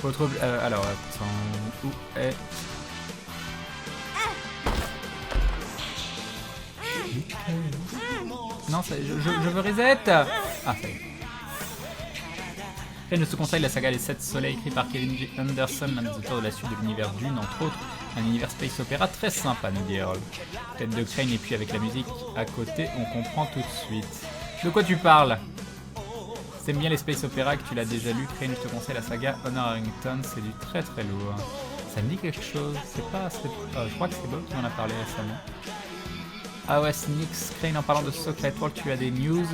Autre... alors, attends... Où est... Non, je veux reset. Ah, ça y est. Crane je te conseille la saga Les 7 Soleils, écrit par Kevin J. Anderson, l'un des auteurs de la suite de l'univers Dune, entre autres. Un univers space opéra très sympa, nous dit Harold. Tête de Crane et puis avec la musique à côté, on comprend tout de suite. De quoi tu parles? T'aimes bien les space opéras, que tu l'as déjà lu, Crane, je te conseille la saga Honor Harrington, c'est du très très lourd. Ça me dit quelque chose, c'est pas... je crois que c'est Bob qui m'en a parlé récemment. Ah ouais, Snix, Crane, en parlant de Secret World, tu as des news.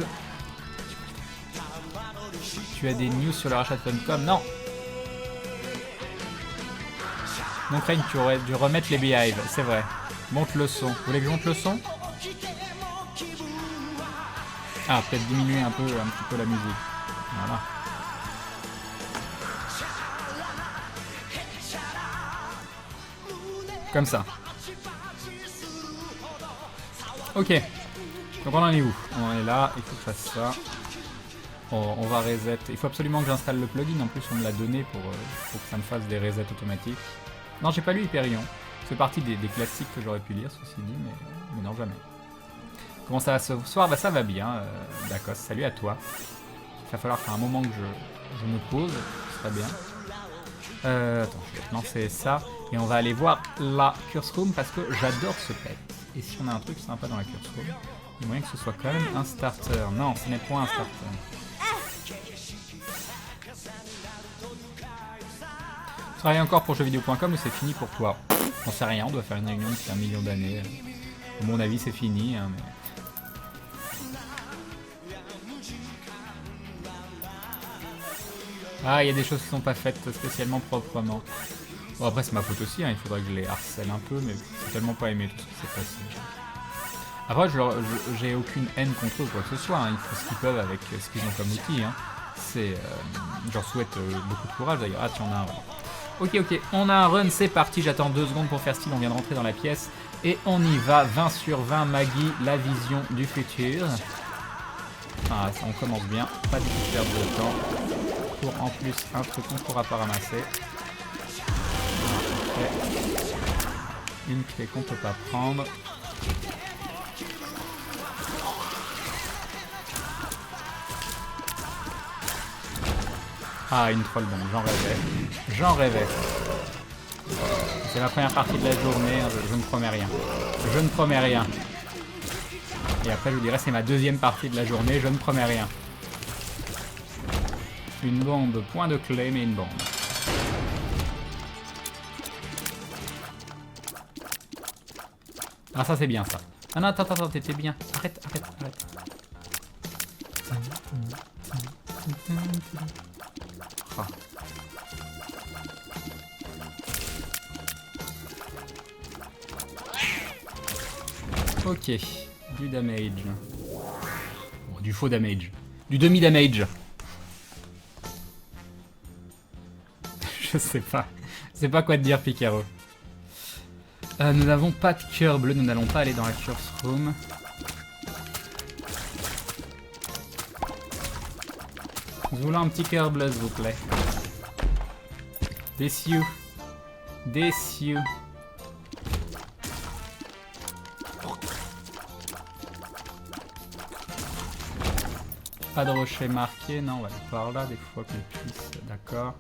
Tu as des news sur le rachat de Funcom? Non. Donc Crane, tu aurais dû remettre les Beehive, c'est vrai. Monte le son. Vous voulez que je monte le son? Ah, peut-être diminuer un petit peu la musique. Voilà. Comme ça. Ok. Donc on en est où? On est là, il faut que je fasse ça. On va reset. Il faut absolument que j'installe le plugin, en plus on me l'a donné pour que ça me fasse des resets automatiques. Non, j'ai pas lu Hyperion. C'est partie des classiques que j'aurais pu lire, ceci dit, mais non, jamais. Comment ça va ce soir? Bah ça va bien, d'accord, salut à toi. Il va falloir qu'à un moment que je me pose, ce serait bien. Attends, je vais te lancer ça, et on va aller voir la Curse Room, parce que j'adore ce pet. Et si on a un truc sympa dans la Curse Room, il y a moyen que ce soit quand même un starter. Non, ce n'est point un starter. Tu travailles encore pour jeuxvideo.com ou c'est fini pour toi? On sait rien, on doit faire une réunion depuis 1 million d'années. À mon avis, c'est fini. Hein, mais... Ah, il y a des choses qui sont pas faites spécialement proprement. Bon, après, c'est ma faute aussi, hein, il faudrait que je les harcèle un peu, mais j'ai tellement pas aimé tout ce qui s'est passé. Après, j'ai aucune haine contre eux ou quoi que ce soit, hein, ils font ce qu'ils peuvent avec ce qu'ils ont comme outil. Hein. Je leur souhaite beaucoup de courage d'ailleurs. Ah, tiens, on a un run. Ok, on a un run, c'est parti, j'attends 2 secondes pour faire style, on vient de rentrer dans la pièce. Et on y va, 20 sur 20, Maggie, la vision du futur. Ah, on commence bien, pas du tout perdre de temps. Pour en plus un truc qu'on ne pourra pas ramasser. Une clé qu'on peut pas prendre. Ah, une troll bombe, j'en rêvais. J'en rêvais. C'est ma première partie de la journée, je ne promets rien. Je ne promets rien. Et après je vous dirai c'est ma deuxième partie de la journée, je ne promets rien. Une bombe, point de clé, mais une bombe. Ah ça c'est bien ça. Ah non, attends, t'étais bien. Arrête. Ah. Ok, du damage. Bon, du faux damage. Du demi-damage. Je sais pas. Je sais pas quoi te dire, Picaro. Nous n'avons pas de cœur bleu, nous n'allons pas aller dans la Curse Room. Nous voulons un petit cœur bleu, s'il vous plaît. Déçu. Pas de rocher marqué, non, on va aller par là, des fois que les puisse, d'accord.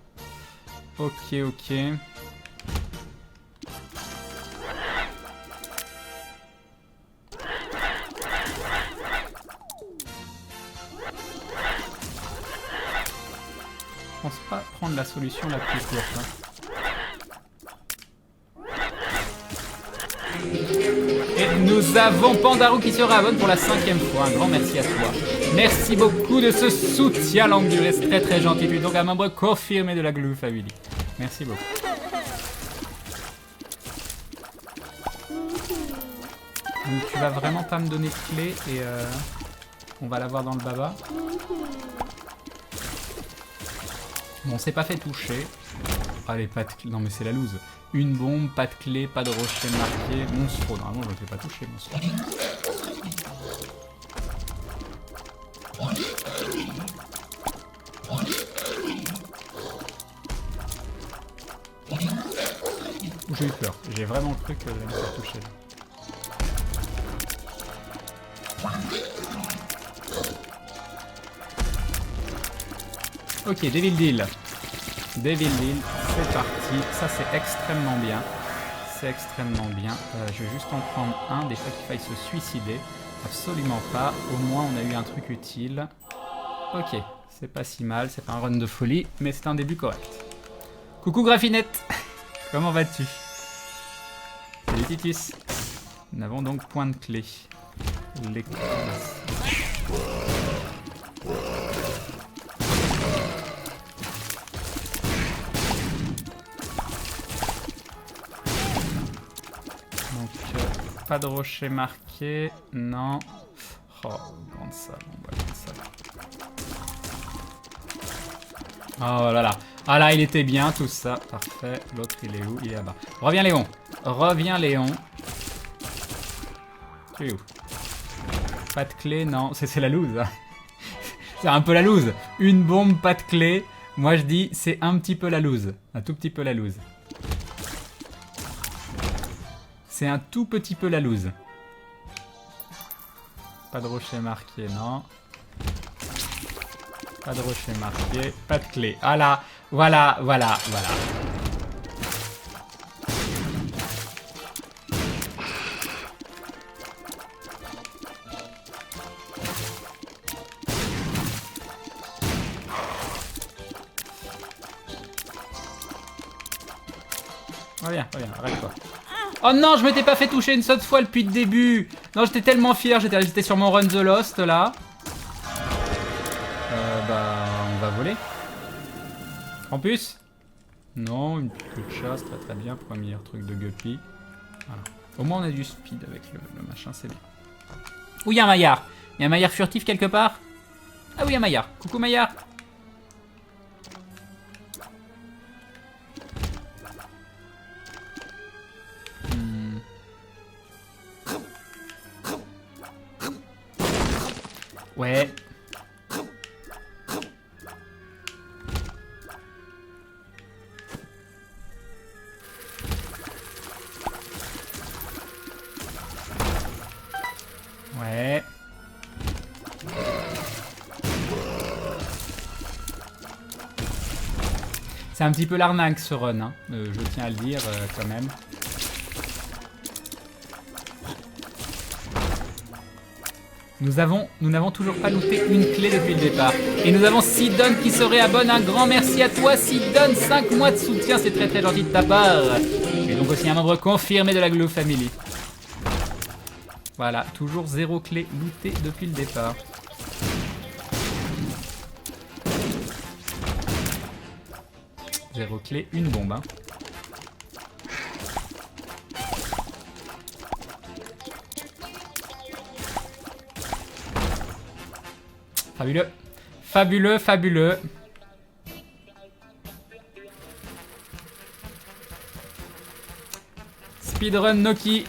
Ok. Je pense pas prendre la solution la plus courte. Hein. Et nous avons Pandarou qui se réabonne pour la 5e fois. Un grand merci à toi. Merci beaucoup de ce soutien longue durée. C'est très très gentil. Tu es donc un membre confirmé de la Glue Family. Merci beaucoup. Donc tu vas vraiment pas me donner de clé et on va l'avoir dans le baba. Bon, on s'est pas fait toucher. Allez, pas de clé. Non, mais c'est la loose. Une bombe, pas de clé, pas de rocher marqué. Monstro. Normalement, je ne fais pas toucher, monstro. J'ai eu peur. J'ai vraiment cru que j'allais me faire toucher. Ok, Devil Deal. Devil Deal, c'est parti. Ça, c'est extrêmement bien. C'est extrêmement bien. Je vais juste en prendre un. Des fois qu'il faille se suicider. Absolument pas. Au moins, on a eu un truc utile. Ok, c'est pas si mal. C'est pas un run de folie, mais c'est un début correct. Coucou Graffinette. Comment vas-tu? Salut Titus. Nous avons donc point de clé. Les... Pas de rocher marqué, non. Oh, grande salle, on va grande salle. Oh là là. Ah là, il était bien tout ça. Parfait. L'autre, il est où? Il est là-bas. Reviens Léon. Reviens Léon. Tu es où? Pas de clé, non. C'est la loose. Hein. C'est un peu la loose. Une bombe, pas de clé. Moi je dis, c'est un petit peu la loose. Un tout petit peu la loose. C'est un tout petit peu la loose. Pas de rocher marqué, non. Pas de rocher marqué, pas de clé. Ah là, voilà. Reviens, arrête-toi. Oh non, je m'étais pas fait toucher une seule fois depuis le début. Non, j'étais tellement fier, j'étais sur mon Run the Lost là. Bah, on va voler. Campus? Non, une petite queue de chasse, très bien. Premier truc de guppy. Voilà. Au moins on a du speed avec le machin, c'est bien. Où il y a un Maillard? Il y a un Maillard furtif quelque part? Ah oui, un Maillard. Coucou Maillard. Ouais. Ouais. C'est un petit peu l'arnaque ce run, hein. Je tiens à le dire quand même. Nous n'avons toujours pas loupé une clé depuis le départ. Et nous avons Sidon qui se réabonne. Un grand merci à toi Sidon. 5 mois de soutien, c'est très très gentil de ta part. Et donc aussi un membre confirmé de la Glue Family. Voilà, toujours 0 clé lootée depuis le départ. Zéro clé, une bombe. Hein. Fabuleux. Fabuleux, fabuleux. Speedrun Noki.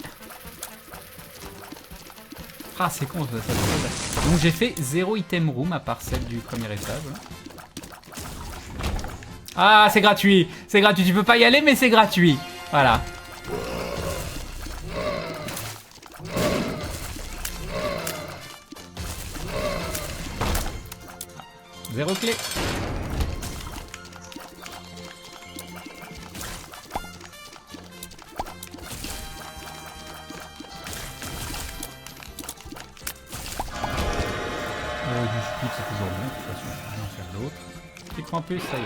Ah, c'est con ça. Donc j'ai fait 0 item room à part celle du premier étage. Ah, c'est gratuit. C'est gratuit. Tu peux pas y aller, mais c'est gratuit. Voilà. Zéro clé. Du speed, c'est toujours bon. De toute façon, je vais en faire d'autres. Clic en plus, ça y est.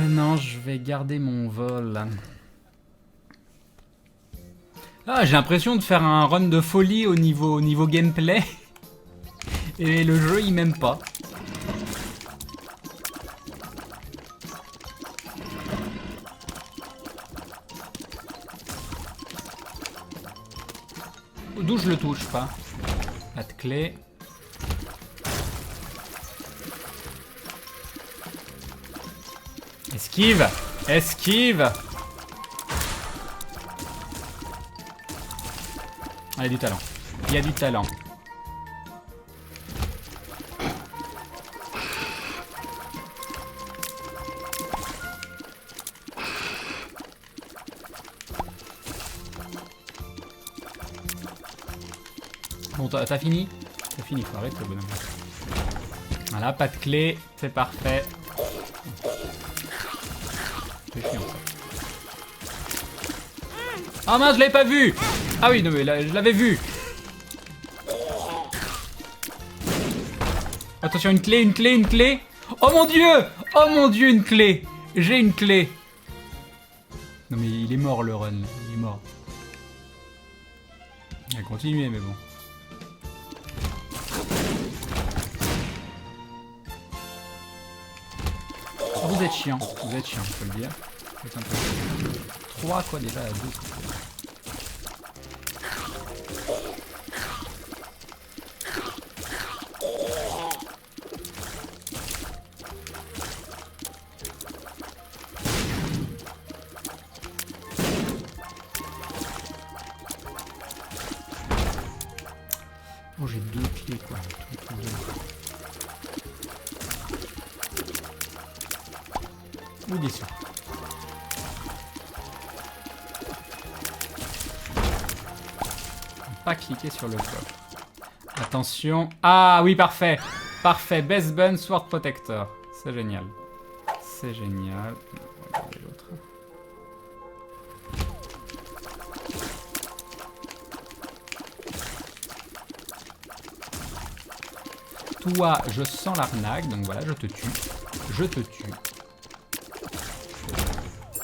Non, je vais garder mon vol. Ah, j'ai l'impression de faire un run de folie au niveau gameplay. Et le jeu, il m'aime pas. D'où je le touche pas. Pas de clé. Et Esquive. Esquive. Ah, il y a du talent. Il y a du talent. Bon, t'as fini? T'as fini, faut arrêter le bonhomme. Voilà, pas de clé, c'est parfait. C'est chiant ça. Ah mince, je l'avais pas vu! Ah oui, non mais là, je l'avais vu! Attention, une clé, une clé, une clé! Oh mon dieu! Oh mon dieu, une clé! J'ai une clé! Non mais il est mort le run, là. Il est mort. Il a continué, mais bon. Oh, vous êtes chiant, je peux le dire. Vous êtes un peu... 3 quoi déjà, 2. Oh, j'ai 2 clés quoi. Ou déçu. Pas cliquer sur le coffre. Attention. Ah oui, parfait. Parfait. Best Bun Sword Protector. C'est génial. C'est génial. On va regarder l'autre. Toi, je sens l'arnaque, donc voilà, je te tue. Je te tue.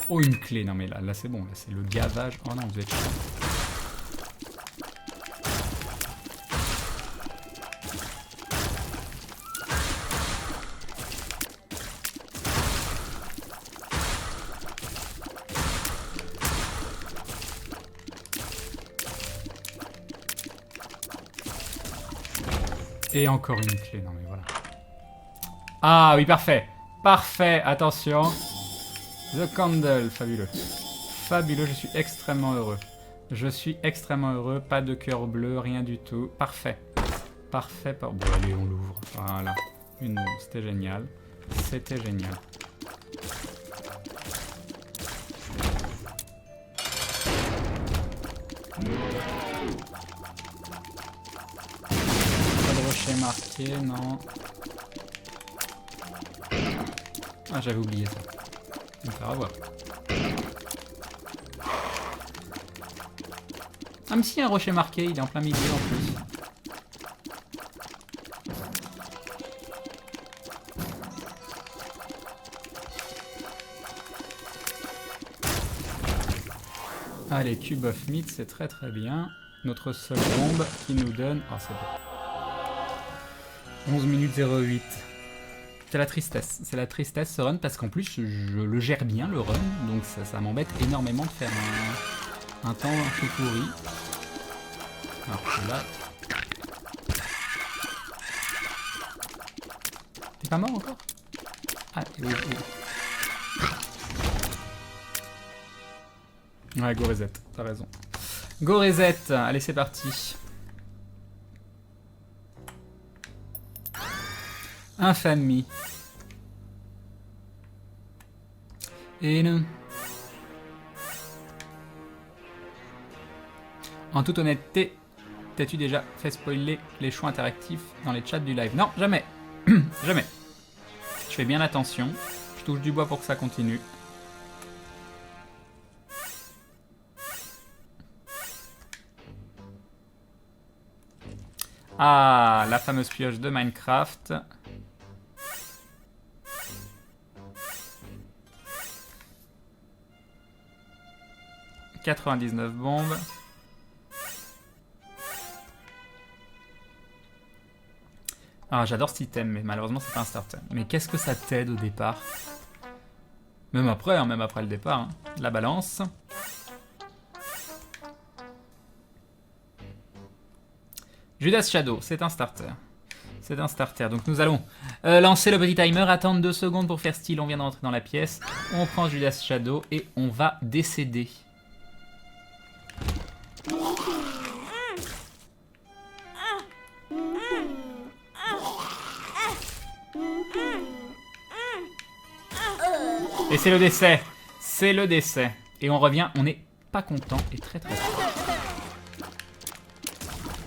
Oh, une clé. Non mais là c'est bon, là c'est le gavage. Oh non, vous êtes chiant. Et encore une clé, non mais voilà. Ah oui, parfait. Parfait, attention. The Candle, fabuleux. Fabuleux, je suis extrêmement heureux. Je suis extrêmement heureux, pas de cœur bleu, rien du tout. Parfait. Parfait, bon allez, on l'ouvre. Voilà. Une bombe, c'était génial. C'était génial. Rocher marqué, non. Ah, j'avais oublié ça. On va faire avoir. Ah, mais si, un rocher marqué, il est en plein milieu en plus. Allez, Cube of Meat, c'est très très bien. Notre seule bombe qui nous donne... Oh, c'est bon. 11 minutes 08. C'est la tristesse. C'est la tristesse ce run parce qu'en plus je le gère bien le run. Donc ça m'embête énormément de faire un temps tout pourri. Alors que là... T'es pas mort encore? Ah oui, oui. Ouais, go reset, t'as raison. Go reset, allez c'est parti. Infamie. Et non. En toute honnêteté, t'as-tu déjà fait spoiler les choix interactifs dans les chats du live? Non, jamais. Jamais. Je fais bien attention. Je touche du bois pour que ça continue. Ah, la fameuse pioche de Minecraft. « 99 bombes. Ah, j'adore cet item, mais malheureusement, c'est pas un starter. Mais qu'est-ce que ça t'aide au départ? Même après le départ. Hein. La balance. Judas Shadow, c'est un starter. C'est un starter. Donc nous allons lancer le petit timer, attendre 2 secondes pour faire style. On vient de rentrer dans la pièce. On prend Judas Shadow et on va décéder. Et c'est le décès. C'est le décès. Et on revient, on n'est pas content et très très fort.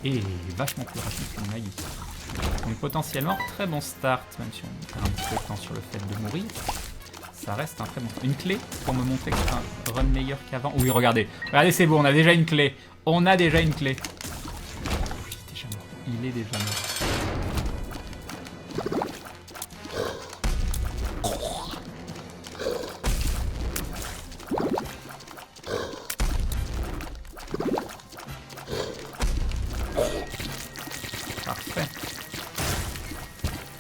Et vachement plus rapide qu'on a ici. Donc potentiellement très bon start, même si on perd un petit peu de temps sur le fait de mourir. Ça reste un très bon... Une clé pour me montrer que c'est un run meilleur qu'avant. Oui, regardez. Regardez, c'est beau, on a déjà une clé. On a déjà une clé. Il est déjà mort. Il est déjà mort. Parfait.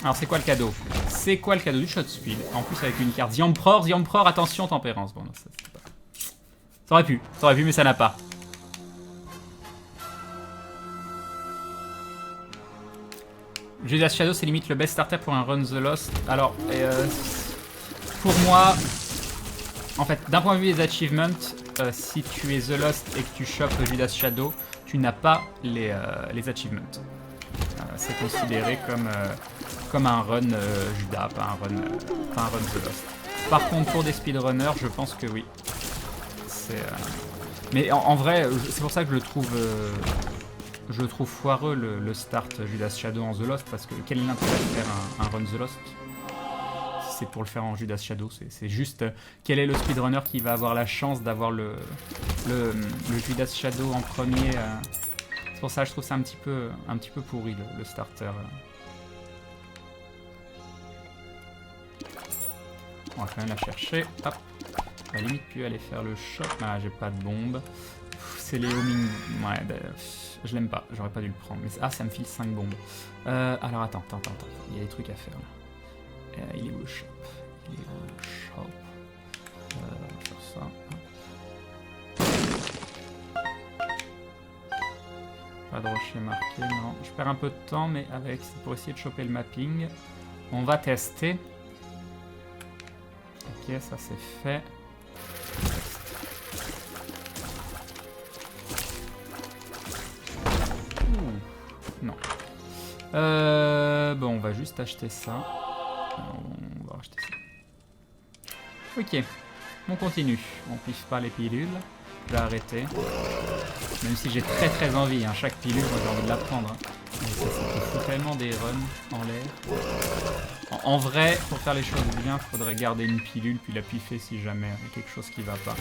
Alors c'est quoi le cadeau? C'est quoi le cadeau du shot speed? En plus avec une carte The Emperor, attention tempérance. Bon non, ça c'est pas... Ça aurait pu mais ça n'a pas. Judas Shadow c'est limite le best starter pour un Run the Lost. Alors pour moi, en fait d'un point de vue des achievements, si tu es The Lost et que tu chopes Judas Shadow, tu n'as pas les achievements. C'est considéré comme un run Judas, pas un run The Lost. Par contre, pour des speedrunners, je pense que oui. Mais en vrai, c'est pour ça que je le trouve foireux le start Judas Shadow en The Lost, parce que quel est l'intérêt de faire un run The Lost si c'est pour le faire en Judas Shadow? C'est juste quel est le speedrunner qui va avoir la chance d'avoir le Judas Shadow en premier. C'est pour ça que je trouve ça un petit peu pourri le starter. On va quand même la chercher. Hop. À la limite pu aller faire le shot. Ah, j'ai pas de bombe. C'est les homing. Ouais, je l'aime pas. J'aurais pas dû le prendre. Mais ah, ça me file 5 bombes. Alors attends. Il y a des trucs à faire là. Il est où le shop? On va faire ça. Pas de rocher marqué, non. Je perds un peu de temps, mais avec, c'est pour essayer de choper le mapping. On va tester. Ok, ça c'est fait. Non. Bon, on va juste acheter ça. On va acheter ça. Ok, on continue. On piffe pas les pilules. Je vais arrêter. Même si j'ai très envie, hein. Chaque pilule, moi j'ai envie de la prendre. Hein. Mais ça fout tellement des runs en l'air. En vrai, pour faire les choses bien, il faudrait garder une pilule puis la piffer si jamais il y a quelque chose qui va pas.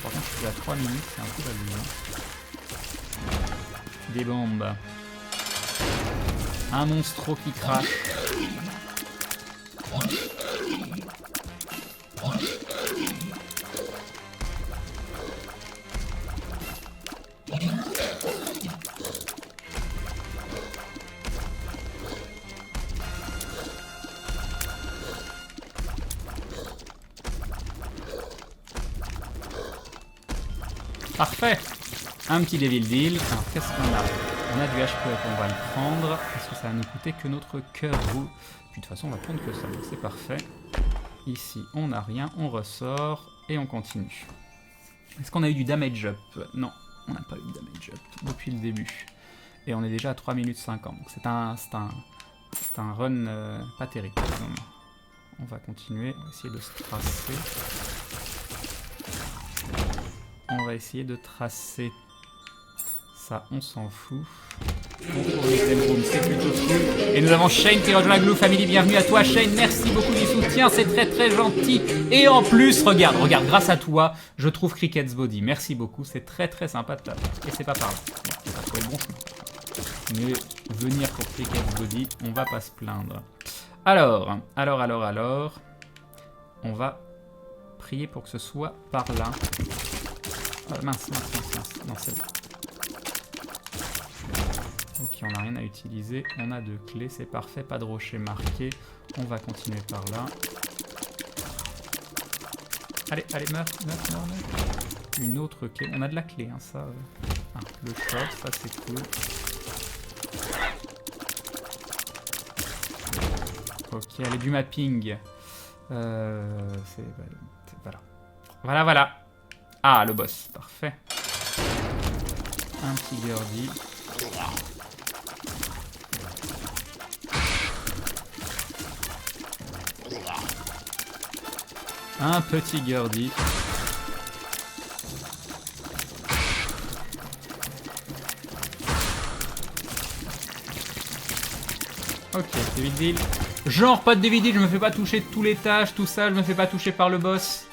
Par contre, je suis à 3 minutes, c'est un peu abusé. Des bombes. Un monstro qui crache. Parfait. Un petit Devil Deal. Alors qu'est-ce qu'on a? On a du HP, on va le prendre. Est-ce que ça va nous coûter que notre cœur rouge? Puis de toute façon on va prendre que ça, donc c'est parfait. Ici on n'a rien, on ressort et on continue. Est-ce qu'on a eu du damage up? Non, on n'a pas eu de damage up depuis le début. Et on est déjà à 3 minutes 50, donc c'est un run pas terrible. On va continuer, on va essayer de se tracer. On va essayer de tracer. Ça, on s'en fout. C'est plutôt cool. Et nous avons Shane qui rejoint la Glue Family. Bienvenue à toi, Shane. Merci beaucoup du soutien. C'est très gentil. Et en plus, regarde, grâce à toi, je trouve Cricket's Body. Merci beaucoup. C'est très sympa de ta part. Et c'est pas par là. Ça faut être bon chemin. Mais venir pour Cricket's Body, on va pas se plaindre. Alors. On va prier pour que ce soit par là. Mince. Non, c'est bon. Ok, on n'a rien à utiliser. On a 2 clés, c'est parfait. Pas de rocher marqué. On va continuer par là. Allez, meurs. Une autre clé. On a de la clé, hein, ça. Le shot, ça c'est cool. Ok, allez, du mapping. Voilà. Voilà, voilà. Ah, le boss. Parfait. Un petit Gurdy. Un petit Gurdy. Ok, David Deal. Genre pas de David Deal, je me fais pas toucher de tous les tâches, tout ça, je me fais pas toucher par le boss.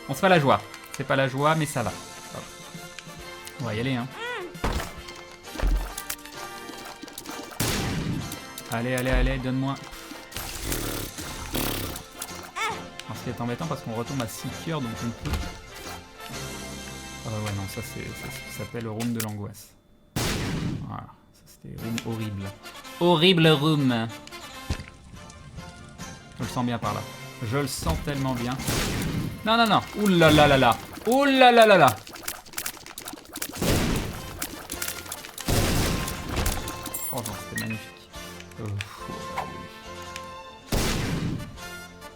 Bon, c'est pas la joie. C'est pas la joie, mais ça va. On va y aller, hein. Allez, allez, allez, donne-moi. Alors, ce qui est embêtant parce qu'on retombe à 6 cœurs, donc on peut... ouais, non, ça c'est ce qui s'appelle le room de l'angoisse. Voilà, ça c'était room horrible. Horrible room. Je le sens bien par là. Je le sens tellement bien. Non, non, non. Ouh là là là là. Ouh là là là là. Oh non, c'était magnifique.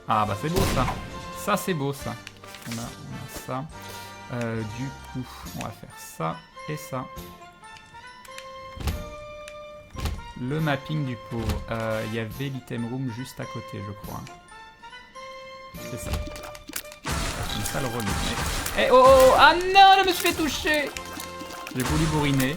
Ah bah c'est beau ça. Ça c'est beau ça. On a ça. Du coup, on va faire ça et ça. Le mapping du pot. Il y avait l'item room juste à côté, je crois. C'est ça. Comme ça le remet. Eh oh oh! Ah non, je me suis fait toucher! J'ai voulu bourriner.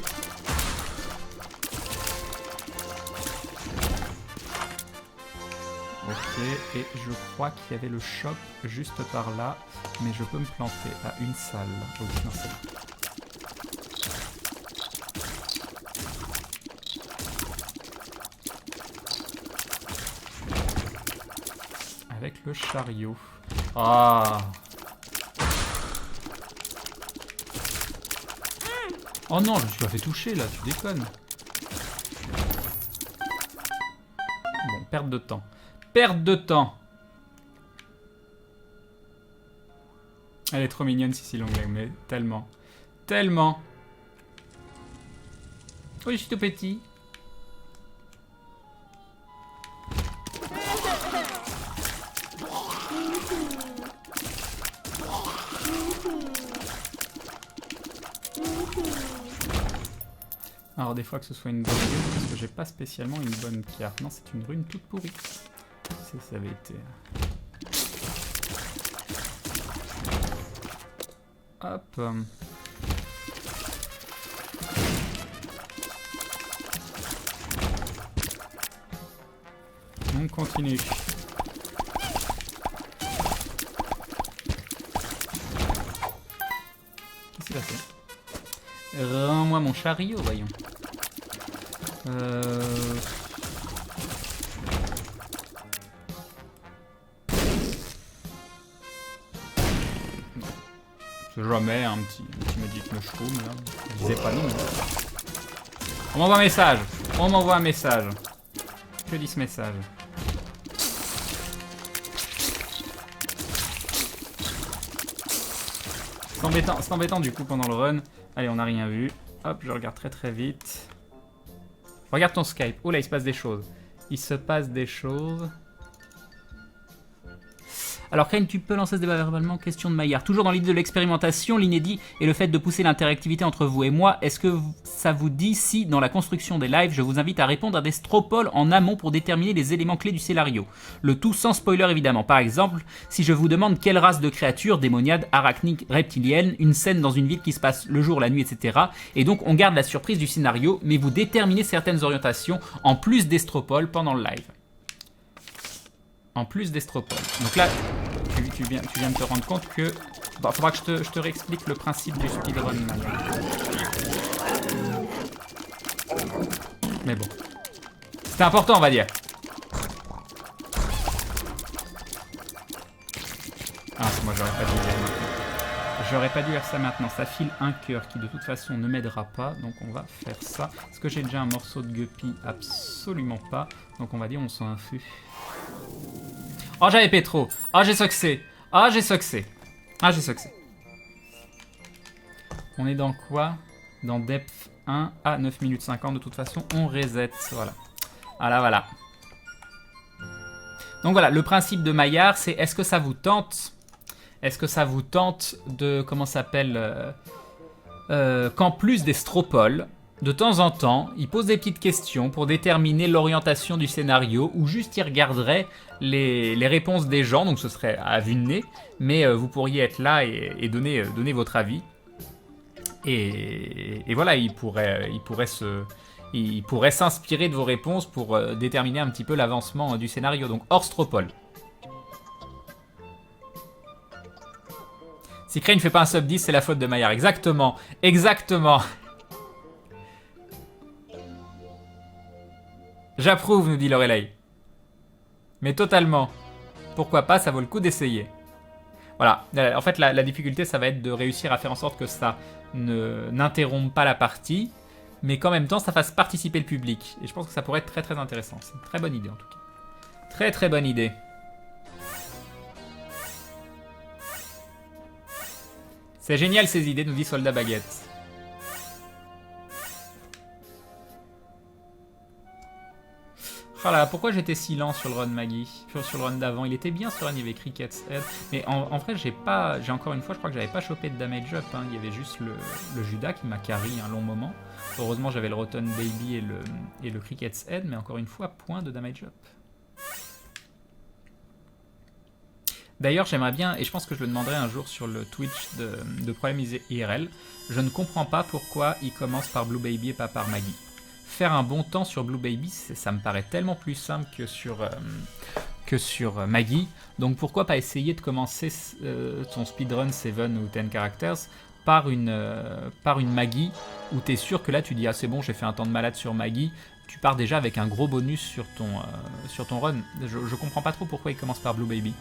Ok, et je crois qu'il y avait le shop juste par là, mais je peux me planter à une salle. Oh, non, c'est là. Avec le chariot. Ah! Oh non, je me suis pas fait toucher là, tu déconnes. Bon, perte de temps. Perte de temps. Elle est trop mignonne, Sissi Longleg, mais tellement. Tellement. Oui, je suis tout petit. Alors des fois que ce soit une bonne rune, parce que j'ai pas spécialement une bonne carte. Non, c'est une rune toute pourrie. Si ça avait été... Hop. On continue. Qu'est-ce qui s'est passé? Rends-moi mon chariot, voyons. C'est jamais un petit Magic Mushroom là. Je disais pas non. On m'envoie un message. On m'envoie un message. Que dit ce message? C'est embêtant du coup pendant le run. Allez, on n'a rien vu. Hop, je regarde très très vite. Regarde ton Skype. Oh là, il se passe des choses. Il se passe des choses. Alors, Kane, tu peux lancer ce débat verbalement? Question de Maillard. Toujours dans l'idée de l'expérimentation, l'inédit et le fait de pousser l'interactivité entre vous et moi, est-ce que ça vous dit si, dans la construction des lives, je vous invite à répondre à des stropoles en amont pour déterminer les éléments clés du scénario? Le tout sans spoiler, évidemment. Par exemple, si je vous demande quelle race de créatures, démoniades, arachniques, reptiliennes, une scène dans une ville qui se passe le jour, la nuit, etc. Et donc, on garde la surprise du scénario, mais vous déterminez certaines orientations en plus des stropoles pendant le live. En plus d'estropoles. Donc là, tu viens de te rendre compte que... Bon, faudra que je te réexplique le principe du speedrun. Mais bon. C'était important, on va dire. Ah, moi j'aurais pas dû le faire maintenant. J'aurais pas dû faire ça maintenant. Ça file un cœur qui de toute façon ne m'aidera pas. Donc on va faire ça. Est-ce que j'ai déjà un morceau de guppy? Absolument pas. Donc on va dire on s'en fout. Oh, j'avais pétro. Oh, j'ai succès. Oh, j'ai succès. Ah, j'ai succès. On est dans quoi? Dans depth 1 à 9 minutes 50. De toute façon, on reset. Voilà. Voilà, voilà. Donc voilà, le principe de Maillard, c'est est-ce que ça vous tente? Est-ce que ça vous tente de, comment ça s'appelle, qu'en plus des stropoles, de temps en temps, il pose des petites questions pour déterminer l'orientation du scénario, ou juste il regarderait les réponses des gens, donc ce serait à vue de nez, mais vous pourriez être là et donner votre avis. Et voilà, il pourrait s'inspirer de vos réponses pour déterminer un petit peu l'avancement du scénario, donc hors stropole. Si Crane ne fait pas un sub 10, c'est la faute de Maillard. Exactement, exactement. J'approuve, nous dit Lorelai. Mais totalement. Pourquoi pas, ça vaut le coup d'essayer. Voilà, en fait la difficulté ça va être de réussir à faire en sorte que ça n'interrompe pas la partie, mais qu'en même temps ça fasse participer le public. Et je pense que ça pourrait être très très intéressant. C'est une très bonne idée en tout cas. Très très bonne idée. C'est génial ces idées, nous dit Soldat Baguette. Oh là, pourquoi j'étais si lent sur le run Maggie, sur le run d'avant? Il était bien ce run, il y avait Cricket's Head. Mais en vrai, j'ai encore une fois, je crois que j'avais pas chopé de damage up. Hein. Il y avait juste le Judas qui m'a carry un long moment. Heureusement, j'avais le Rotten Baby et le Cricket's Head, mais encore une fois, point de damage up. D'ailleurs, j'aimerais bien, et je pense que je le demanderai un jour sur le Twitch de Problème IRL, je ne comprends pas pourquoi il commence par Blue Baby et pas par Maggie. Faire un bon temps sur Blue Baby, ça me paraît tellement plus simple que sur Maggie. Donc pourquoi pas essayer de commencer ton speedrun 7 ou 10 characters par une Maggie, où tu es sûr que là tu dis ah c'est bon, j'ai fait un temps de malade sur Maggie, tu pars déjà avec un gros bonus sur ton run. Je comprends pas trop pourquoi il commence par Blue Baby.